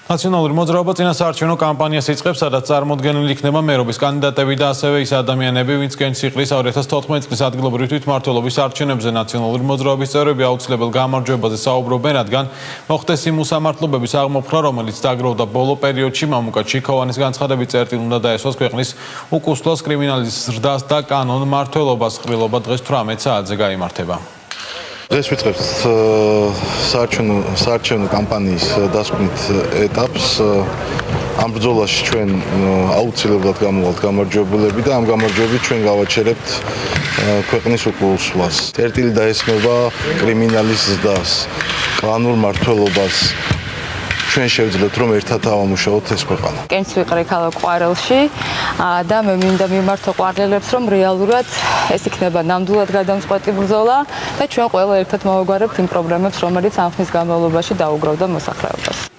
ნაციონალური მოძრაობა წინასაარჩევნო კამპანიას იწყებს, სადაც წარმოდგენილი იქნება მერობის კანდიდატები და ასევე ის ადამიანები, ვინც გენციყრის 2014 წლის ადგილობრივი თვითმმართველობის არჩევნებზე ნაციონალური მოძრაობის წევრები აუცილებელ გამარჯვებაზე საუბრობენ, რადგან მოხდეს იმ უსამართლობების აღმოფხვრა, რომელიც დაგროვდა ბოლო პერიოდში. მამუკა ჩიქოვანის განცხადებით წერტილ უნდა დაესვას ქვეყნის უკუსლოს კრიმინალის ზრდას და კანონ მმართველობას. ყრილობა დღეს 18 საათზე გაიმართება. დღეს ვიწყებთ საარჩევნო კამპანიის დასკვნით ეტაპს. ამ ბრძოლაში ჩვენ აუცილებლად გამოვალთ გამარჯვებულები და ამ გამარჯვებით ჩვენ გავაჩერებთ ქვეყნის უკუსლოს. წერტილი დაესმება კრიმინალის ზრდას, კანონურ მმართველობას. ჩვენ შევძლებთ რომ ერთად ავამუშავოთ ეს ქვეყანა. კენც ვიყრე ქალაქ ყვარელში და მე მინდა მიმართო ყვარლელებს რომ რეალურად ეს იქნება ნამდვილად გადამწყვეტი ბრძოლა და ჩვენ ყველა ერთად მოვაგვარებთ იმ პრობლემებს, რომელიც ამ ხნის განმავლობაში დაუგროვდა მოსახლეობას.